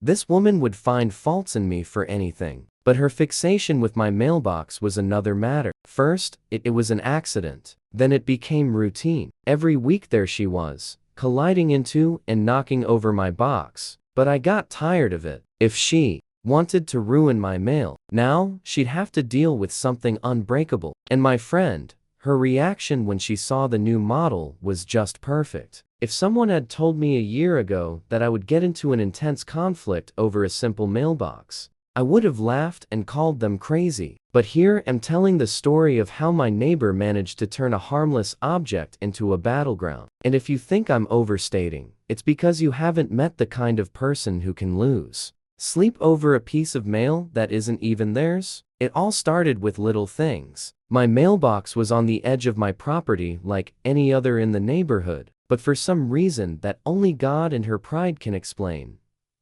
This woman would find faults in me for anything. But her fixation with my mailbox was another matter. First, it was an accident. Then it became routine. Every week there she was, colliding into and knocking over my box. But I got tired of it. If she wanted to ruin my mail, now she'd have to deal with something unbreakable. And my friend, her reaction when she saw the new model was just perfect. If someone had told me a year ago that I would get into an intense conflict over a simple mailbox, I would have laughed and called them crazy. But here I'm telling the story of how my neighbor managed to turn a harmless object into a battleground. And if you think I'm overstating, it's because you haven't met the kind of person who can lose sleep over a piece of mail that isn't even theirs. It all started with little things. My mailbox was on the edge of my property like any other in the neighborhood, but for some reason that only God and her pride can explain,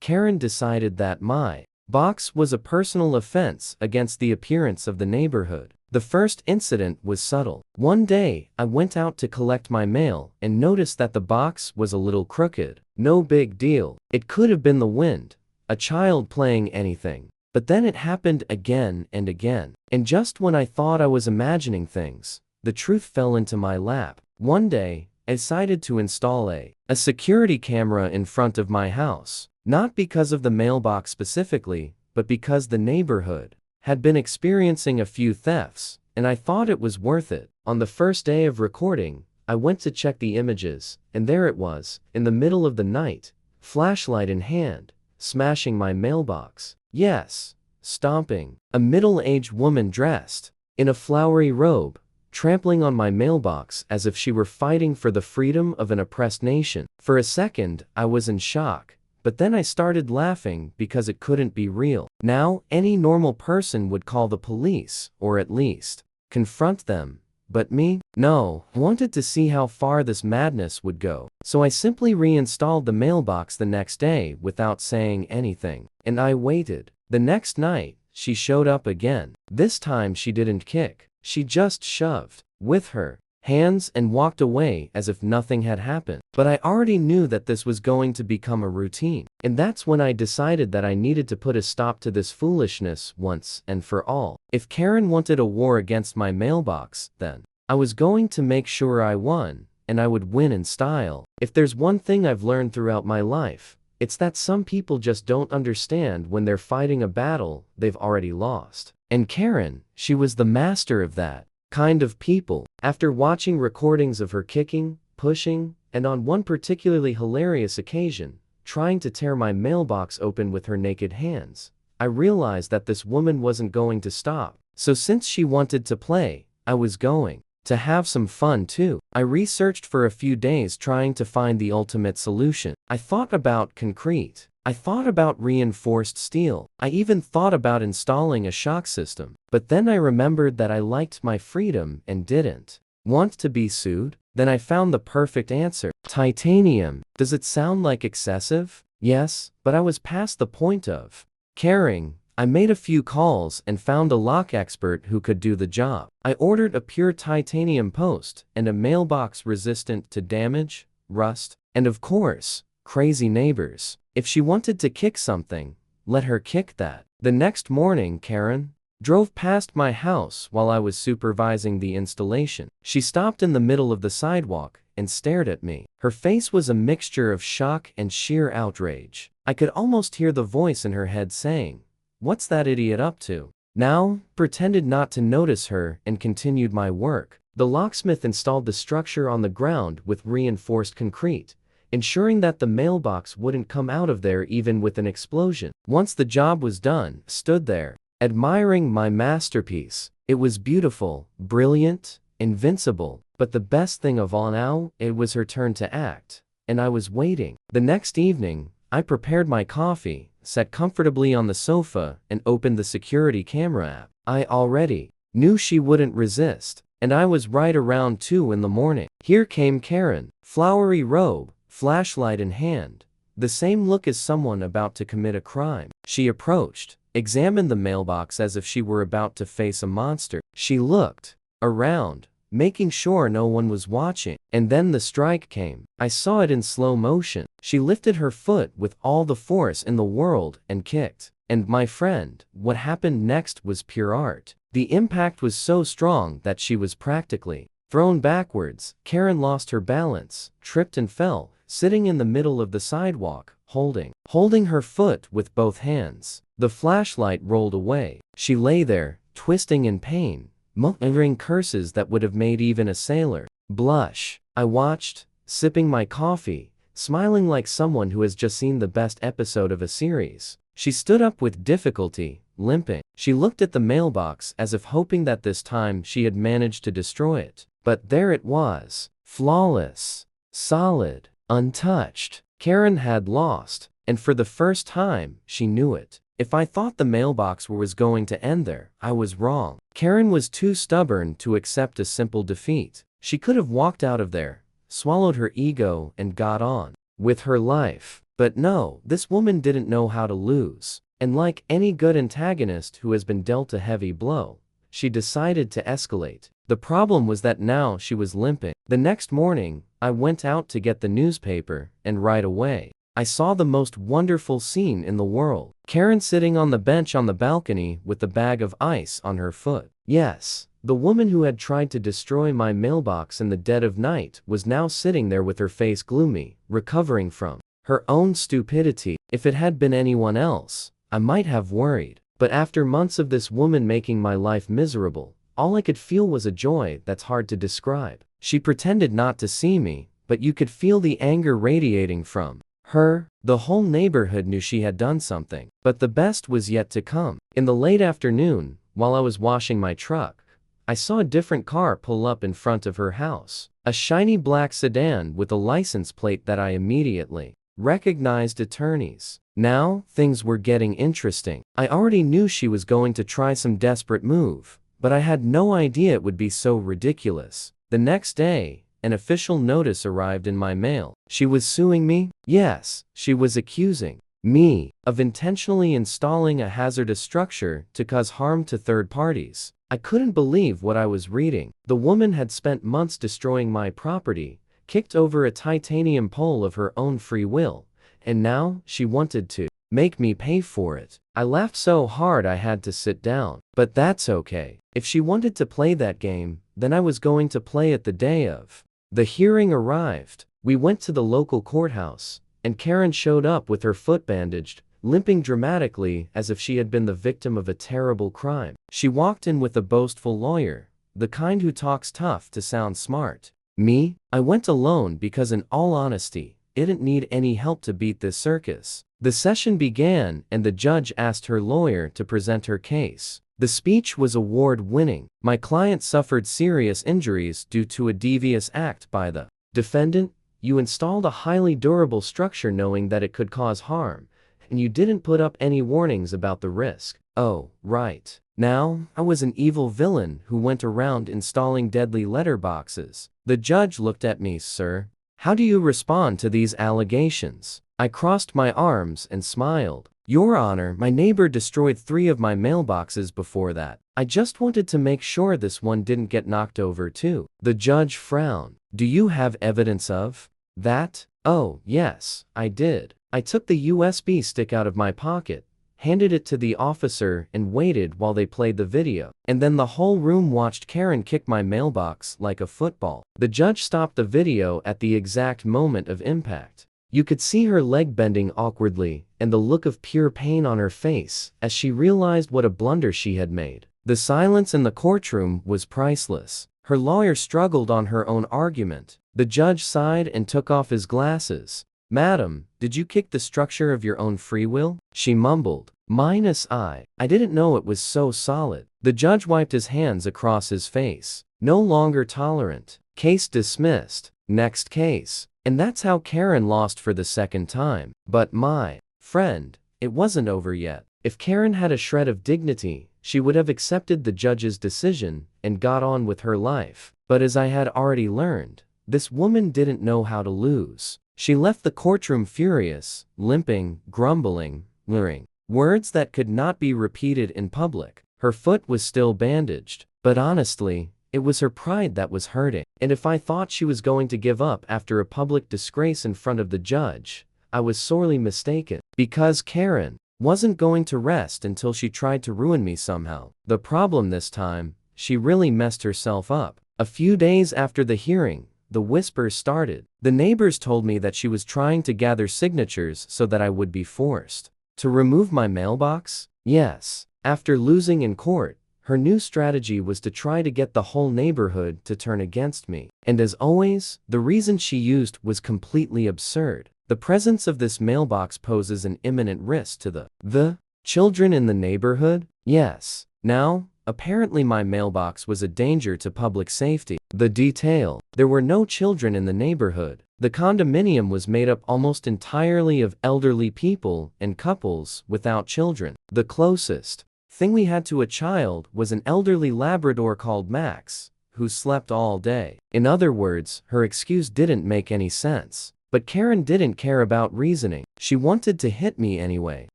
Karen decided that my box was a personal offense against the appearance of the neighborhood. The first incident was subtle. One day, I went out to collect my mail and noticed that the box was a little crooked. No big deal. It could have been the wind, a child playing, anything. But then it happened again and again. And just when I thought I was imagining things, the truth fell into my lap. One day, I decided to install a security camera in front of my house. Not because of the mailbox specifically, but because the neighborhood had been experiencing a few thefts, and I thought it was worth it. On the first day of recording, I went to check the images, and there it was, in the middle of the night, flashlight in hand, smashing my mailbox. Yes, stomping. A middle-aged woman dressed in a flowery robe, trampling on my mailbox as if she were fighting for the freedom of an oppressed nation. For a second, I was in shock. But then I started laughing because it couldn't be real. Now, any normal person would call the police, or at least confront them. But me? No. I wanted to see how far this madness would go. So I simply reinstalled the mailbox the next day without saying anything. And I waited. The next night, she showed up again. This time she didn't kick. She just shoved with her hands and walked away as if nothing had happened. But I already knew that this was going to become a routine. And that's when I decided that I needed to put a stop to this foolishness once and for all. If Karen wanted a war against my mailbox, then I was going to make sure I won, and I would win in style. If there's one thing I've learned throughout my life, it's that some people just don't understand when they're fighting a battle they've already lost. And Karen, she was the master of that kind of people. After watching recordings of her kicking, pushing, and on one particularly hilarious occasion, trying to tear my mailbox open with her naked hands, I realized that this woman wasn't going to stop. So since she wanted to play, I was going to have some fun too. I researched for a few days trying to find the ultimate solution. I thought about concrete. I thought about reinforced steel. I even thought about installing a shock system. But then I remembered that I liked my freedom and didn't want to be sued. Then I found the perfect answer. Titanium. Does it sound like excessive? Yes, but I was past the point of caring. I made a few calls and found a lock expert who could do the job. I ordered a pure titanium post and a mailbox resistant to damage, rust, and of course, crazy neighbors. If she wanted to kick something, let her kick that. The next morning, Karen drove past my house while I was supervising the installation. She stopped in the middle of the sidewalk and stared at me. Her face was a mixture of shock and sheer outrage. I could almost hear the voice in her head saying, "What's that idiot up to?" Now, pretended not to notice her and continued my work. The locksmith installed the structure on the ground with reinforced concrete, ensuring that the mailbox wouldn't come out of there even with an explosion. Once the job was done, I stood there, admiring my masterpiece. It was beautiful, brilliant, invincible. But the best thing of all now, it was her turn to act, and I was waiting. The next evening, I prepared my coffee, sat comfortably on the sofa, and opened the security camera app. I already knew she wouldn't resist, and I was right around 2 in the morning. Here came Karen, flowery robe, flashlight in hand, the same look as someone about to commit a crime. She approached, examined the mailbox as if she were about to face a monster. She looked around, making sure no one was watching. And then the strike came. I saw it in slow motion. She lifted her foot with all the force in the world and kicked. And my friend, what happened next was pure art. The impact was so strong that she was practically thrown backwards. Karen lost her balance, tripped and fell, sitting in the middle of the sidewalk, holding her foot with both hands. The flashlight rolled away. She lay there, twisting in pain, muttering curses that would have made even a sailor blush. I watched, sipping my coffee, smiling like someone who has just seen the best episode of a series. She stood up with difficulty, limping. She looked at the mailbox as if hoping that this time she had managed to destroy it. But there it was, flawless, solid, untouched. Karen had lost, and for the first time, she knew it. If I thought the mailbox was going to end there, I was wrong. Karen was too stubborn to accept a simple defeat. She could have walked out of there, swallowed her ego, and got on with her life. But no, this woman didn't know how to lose. And like any good antagonist who has been dealt a heavy blow, she decided to escalate. The problem was that now she was limping. The next morning, I went out to get the newspaper, and right away, I saw the most wonderful scene in the world. Karen sitting on the bench on the balcony with the bag of ice on her foot. Yes, the woman who had tried to destroy my mailbox in the dead of night was now sitting there with her face gloomy, recovering from her own stupidity. If it had been anyone else, I might have worried. But after months of this woman making my life miserable, all I could feel was a joy that's hard to describe. She pretended not to see me, but you could feel the anger radiating from her. The whole neighborhood knew she had done something. But the best was yet to come. In the late afternoon, while I was washing my truck, I saw a different car pull up in front of her house. A shiny black sedan with a license plate that I immediately recognized. Attorneys. Now, things were getting interesting. I already knew she was going to try some desperate move, but I had no idea it would be so ridiculous. The next day, an official notice arrived in my mail. She was suing me? Yes, she was accusing me of intentionally installing a hazardous structure to cause harm to third parties. I couldn't believe what I was reading. The woman had spent months destroying my property, kicked over a titanium pole of her own free will, and now she wanted to make me pay for it. I laughed so hard I had to sit down. But that's okay. If she wanted to play that game, then I was going to play it the day of. The hearing arrived. We went to the local courthouse, and Karen showed up with her foot bandaged, limping dramatically as if she had been the victim of a terrible crime. She walked in with a boastful lawyer, the kind who talks tough to sound smart. Me? I went alone because in all honesty, I didn't need any help to beat this circus. The session began and the judge asked her lawyer to present her case. The speech was award-winning. My client suffered serious injuries due to a devious act by the defendant. You installed a highly durable structure knowing that it could cause harm, and you didn't put up any warnings about the risk. Oh, right. Now, I was an evil villain who went around installing deadly letterboxes. The judge looked at me. Sir, how do you respond to these allegations? I crossed my arms and smiled. Your Honor, my neighbor destroyed 3 of my mailboxes before that. I just wanted to make sure this one didn't get knocked over too. The judge frowned. Do you have evidence of that? Oh, yes, I did. I took the USB stick out of my pocket, handed it to the officer, and waited while they played the video. And then the whole room watched Karen kick my mailbox like a football. The judge stopped the video at the exact moment of impact. You could see her leg bending awkwardly, and the look of pure pain on her face as she realized what a blunder she had made. The silence in the courtroom was priceless. Her lawyer struggled on her own argument. The judge sighed and took off his glasses. Madam, did you kick the structure of your own free will? She mumbled. I didn't know it was so solid. The judge wiped his hands across his face. No longer tolerant. Case dismissed. Next case. And that's how Karen lost for the second time. But my friend, it wasn't over yet. If Karen had a shred of dignity, she would have accepted the judge's decision and got on with her life. But as I had already learned, this woman didn't know how to lose. She left the courtroom furious, limping, grumbling, luring words that could not be repeated in public. Her foot was still bandaged, but honestly, It was her pride that was hurting. And if I thought she was going to give up after a public disgrace in front of the judge, I was sorely mistaken. Because Karen wasn't going to rest until she tried to ruin me somehow. The problem this time, she really messed herself up. A few days after the hearing, the whispers started. The neighbors told me that she was trying to gather signatures so that I would be forced to remove my mailbox. Yes, after losing in court, her new strategy was to try to get the whole neighborhood to turn against me. And as always, the reason she used was completely absurd. The presence of this mailbox poses an imminent risk to the children in the neighborhood? Yes. Now, apparently my mailbox was a danger to public safety. The detail: there were no children in the neighborhood. The condominium was made up almost entirely of elderly people and couples without children. The closest thing we had to a child was an elderly Labrador called Max, who slept all day. In other words, her excuse didn't make any sense. But Karen didn't care about reasoning. She wanted to hit me anyway.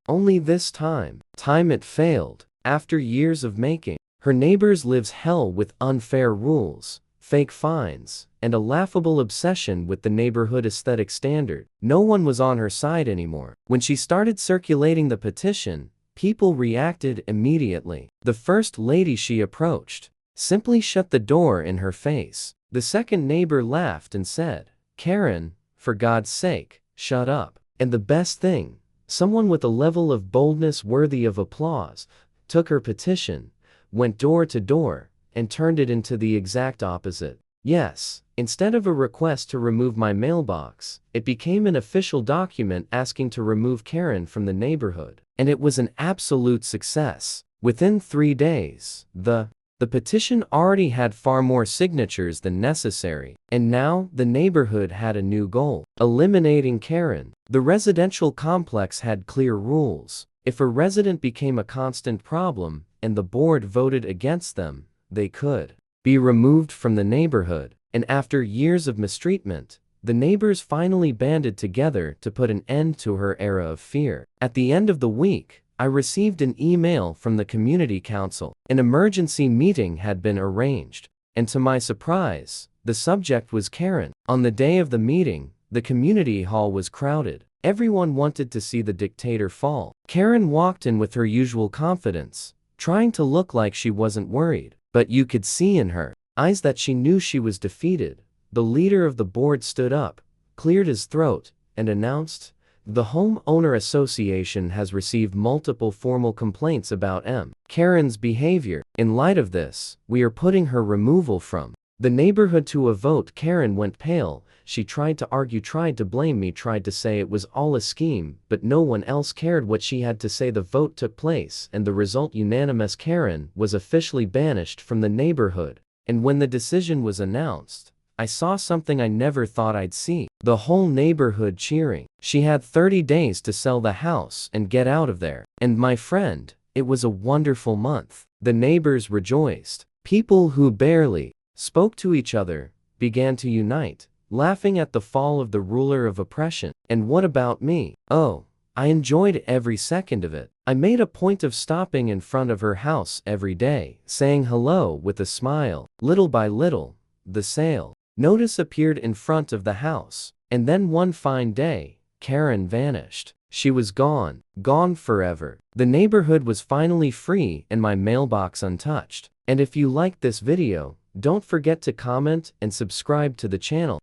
Only this time it failed. After years of making her neighbors lives hell with unfair rules, fake fines, and a laughable obsession with the neighborhood aesthetic standard, no one was on her side anymore. When she started circulating the petition, people reacted immediately. The first lady she approached simply shut the door in her face. The second neighbor laughed and said, "Karen, for God's sake, shut up." And the best thing, someone with a level of boldness worthy of applause took her petition, went door to door, and turned it into the exact opposite. Yes, instead of a request to remove my mailbox, it became an official document asking to remove Karen from the neighborhood. And it was an absolute success. Within 3 days, the petition already had far more signatures than necessary. And now, the neighborhood had a new goal: eliminating Karen. The residential complex had clear rules. If a resident became a constant problem, and the board voted against them, they could be removed from the neighborhood. And after years of mistreatment, the neighbors finally banded together to put an end to her era of fear. At the end of the week, I received an email from the community council. An emergency meeting had been arranged, and to my surprise, the subject was Karen. On the day of the meeting, the community hall was crowded. Everyone wanted to see the dictator fall. Karen walked in with her usual confidence, trying to look like she wasn't worried, but you could see in her eyes that she knew she was defeated. The leader of the board stood up, cleared his throat, and announced, "The Homeowner Association has received multiple formal complaints about Karen's behavior. In light of this, we are putting her removal from the neighborhood to a vote." Karen went pale. She tried to argue, tried to blame me, tried to say it was all a scheme, but no one else cared what she had to say. The vote took place, and the result unanimous. Karen was officially banished from the neighborhood. And when the decision was announced, I saw something I never thought I'd see. The whole neighborhood cheering. She had 30 days to sell the house and get out of there. And my friend, it was a wonderful month. The neighbors rejoiced. People who barely spoke to each other began to unite, laughing at the fall of the ruler of oppression. And what about me? Oh, I enjoyed every second of it. I made a point of stopping in front of her house every day, saying hello with a smile. Little by little, the sale notice appeared in front of the house. And then one fine day, Karen vanished. She was gone forever. The neighborhood was finally free and my mailbox untouched. And if you liked this video, don't forget to comment and subscribe to the channel.